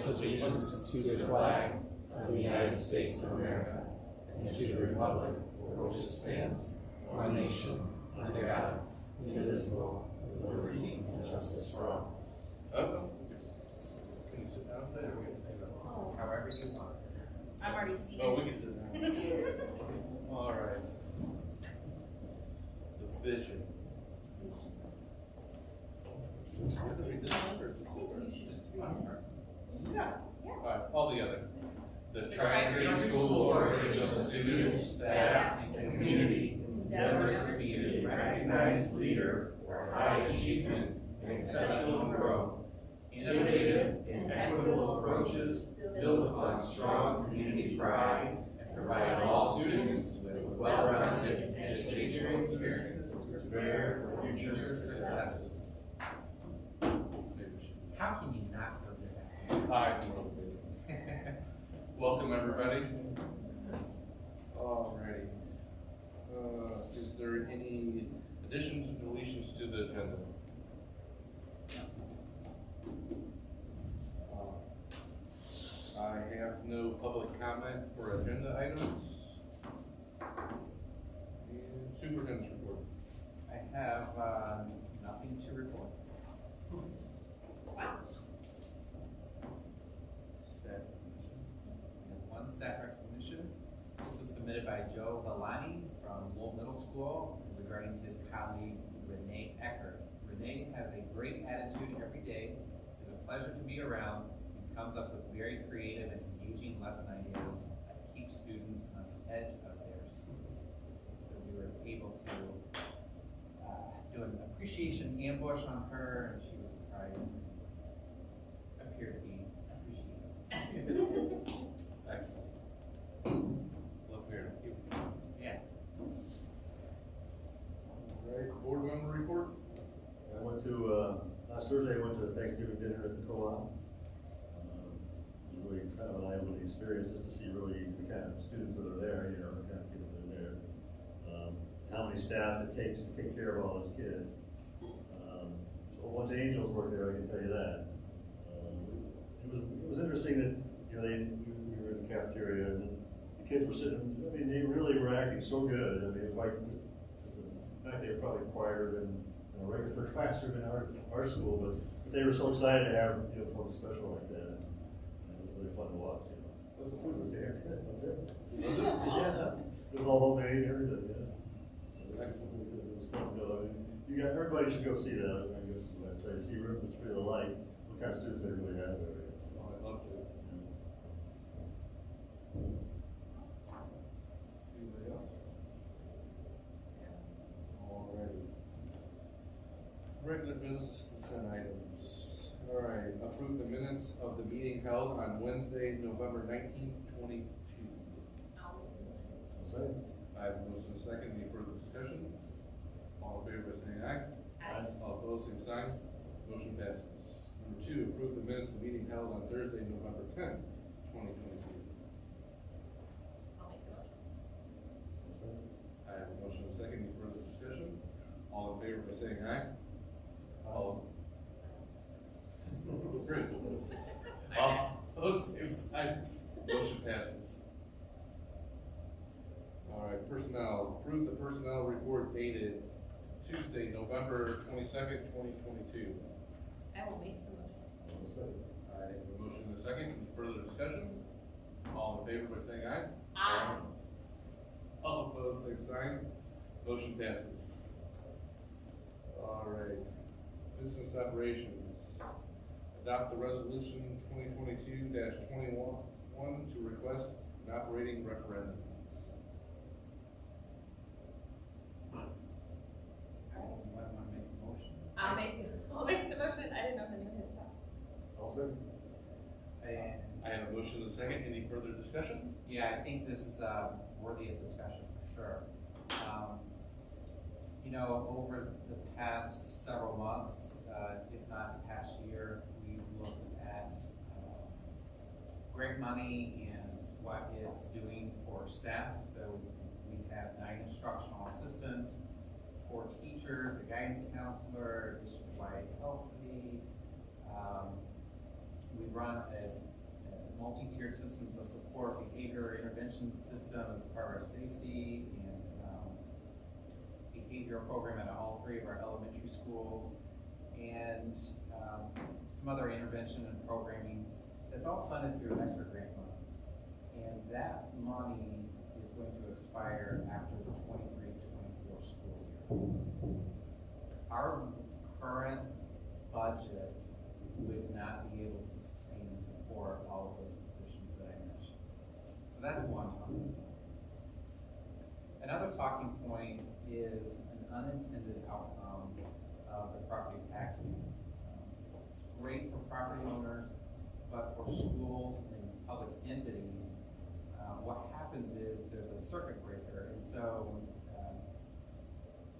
allegiance to the flag of the United States of America and to the republic for which it stands, one nation, under God, indivisible, with liberty and justice for all. Can you sit down, or are we going to stand up? However you want. I'm already seated. Oh, we can sit down. All right. The vision. Is it read this one or just one? Yeah. All right, all together. The Tri-Grade School Board of students, staff, and community endeavors to be a recognized leader for high achievement and exceptional growth, innovative and equitable approaches build upon strong community pride, and provide all students with well-rounded educational experiences to prepare for future successes. How can you not go to that? Hi. Welcome, everybody. Alrighty. Is there any additions or deletions to the agenda? I have no public comment for agenda items. And superintendent's report. I have nothing to report. Staff recognition. We have one staff recognition. This was submitted by Joe Villani from Lowell Middle School regarding his colleague Renee Eckert. Renee has a great attitude every day, is a pleasure to be around, and comes up with very creative and engaging lesson ideas that keep students on the edge of their seats. So we were able to do an appreciation ambush on her, and she was surprised and appeared to be appreciated. Excellent. Love hearing it. Yeah. Alright, board member report? I went to, last Thursday I went to the Thanksgiving dinner at the co-op. It was really kind of an eye-opening experience just to see really the kind of students that are there, you know, the kind of kids that are there. How many staff it takes to take care of all those kids. There's a whole bunch of angels work there, I can tell you that. It was interesting that, you know, we were in the cafeteria and the kids were sitting, I mean, they really were acting so good. I mean, it was like, just the fact they were probably quieter than a regular classroom in our school, but they were so excited to have, you know, something special like that. It was really fun to watch, you know. Plus the food was there, that's it. Was it? Yeah, it was all homemade and everything, yeah. So Excellent. it was fun to go. I mean, everybody should go see that, I guess, is what I say, see what's really like, what kind of students they really have there. Oh, I'd love to. Anybody else? Alrighty. Regular business consent items. Alright, approve the minutes of the meeting held on Wednesday, November 19th, 22. I'll say. I have a motion and a second. Any further discussion? All in favor by saying aye. Aye. All opposed, same sign. Motion passes. Number 2, approve the minutes of the meeting held on Thursday, November 10th, 2022. I'll make the motion. I'll say. I have a motion and a second. Any further discussion? All in favor by saying aye. All opposed, same sign. Motion passes. Alright, personnel. Approve the personnel report dated Tuesday, November 22nd, 2022. I will make the motion. I'll say. I have a motion and a second. Any further discussion? All in favor by saying aye. Aye. All opposed, same sign. Motion passes. Alright. Business operations. Adopt the resolution 2022-21 to request an operating referendum. You might want to make a motion. I'll make the motion. I didn't know if anyone had to talk. I'll say. And I have a motion and a second. Any further discussion? yeah, I think this is worthy of discussion for sure. You know, over the past several months, if not the past year, we've looked at grant money and what it's doing for staff. So we have 9 instructional assistants, 4 teachers, a guidance counselor, district-wide health lead. We run a multi-tiered systems of support, behavior intervention system as part of our safety, and behavioral program at all 3 of our elementary schools, and some other intervention and programming. That's all funded through ESSER grant money. And that money is going to expire after the 23-24 school year. Our current budget would not be able to sustain and support all of those positions that I mentioned. So that's one talking point. Another talking point is an unintended outcome of the property tax lien. It's great for property owners, but for schools and public entities, what happens is there's a circuit breaker. And so,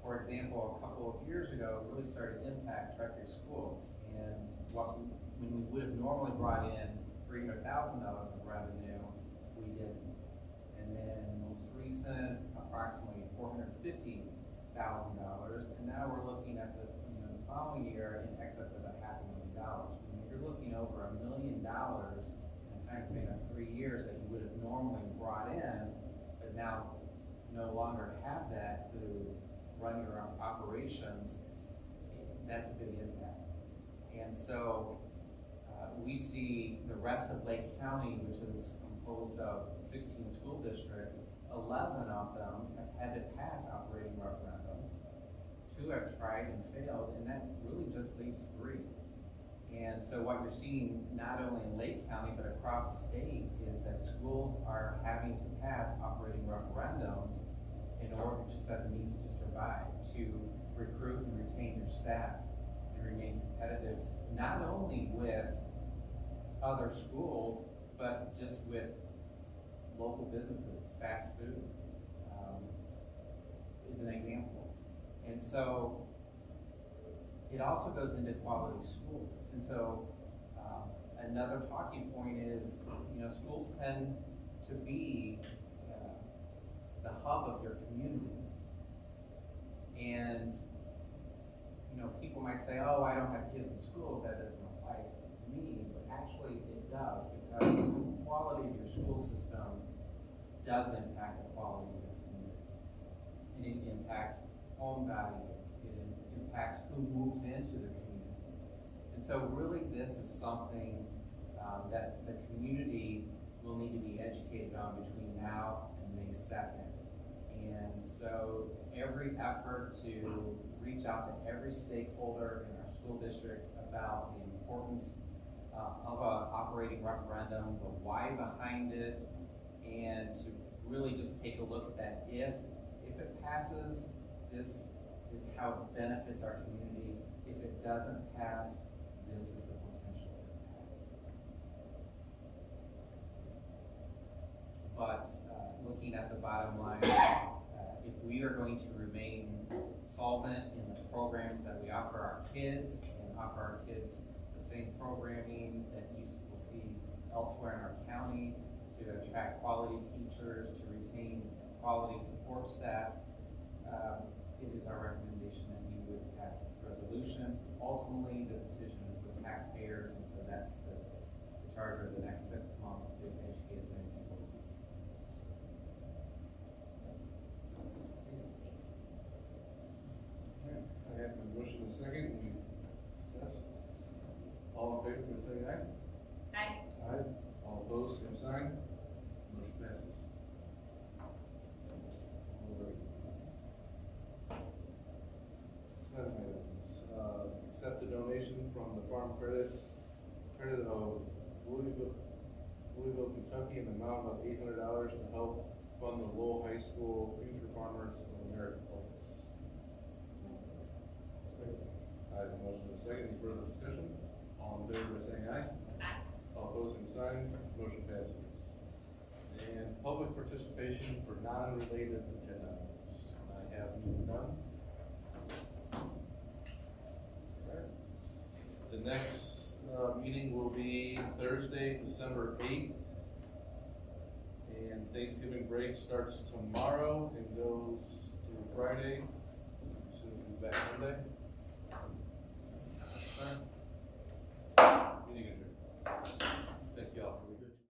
for example, a couple of years ago, it really started to impact Tri-Creek schools. And when we would have normally brought in $300,000 of revenue, we didn't. And then most recent, approximately $450,000, and now we're looking at the following year in excess of $500,000. When you're looking over $1 million in a time span of 3 years that you would have normally brought in, but now no longer have that to run your operations, that's a big impact. And so we see the rest of Lake County, which is composed of 16 school districts, 11 of them have had to pass operating referendums. 2 have tried and failed, and that really just leaves 3. And so what you're seeing not only in Lake County, but across the state, is that schools are having to pass operating referendums in order, just as a means to survive, to recruit and retain your staff and remain competitive, not only with other schools, but just with local businesses. Fast food is an example. And so it also goes into quality schools. And so another talking point is, schools tend to be the hub of your community. And, people might say, oh, I don't have kids in schools, that doesn't apply to me, but actually it does, because the quality of your school system does impact the quality of your community. And it impacts home values, it impacts who moves into the community. And so really this is something that the community will need to be educated on between now and May 2nd. And so every effort to reach out to every stakeholder in our school district about the importance of an operating referendum, the why behind it, and to really just take a look at that. If it passes, this is how it benefits our community. If it doesn't pass, this is the potential impact. But looking at the bottom line, if we are going to remain solvent in the programs that we offer our kids, and offer our kids the same programming that you will see elsewhere in our county, to attract quality teachers, to retain quality support staff, it is our recommendation that you would pass this resolution. Ultimately, the decision is with taxpayers, and so that's the charge of the next 6 months to educate as many people as we can. Okay, I have my motion in a second. We discuss. All in favor, please say aye. Aye. Aye. All opposed, same sign. Motion passes. Seven items. Accept the donation from the Farm Credit of Louisville, Kentucky, in the amount of $800 to help fund the Lowell High School Future Farmers of America Focus. Second. I have a motion and a second. Any further discussion? All in favor by saying aye. Aye. All opposed, same sign. Motion passes. And public participation for non-related agenda items. I have none. The next meeting will be Thursday, December 8th. And Thanksgiving break starts tomorrow and goes through Friday, as soon as we're back Monday.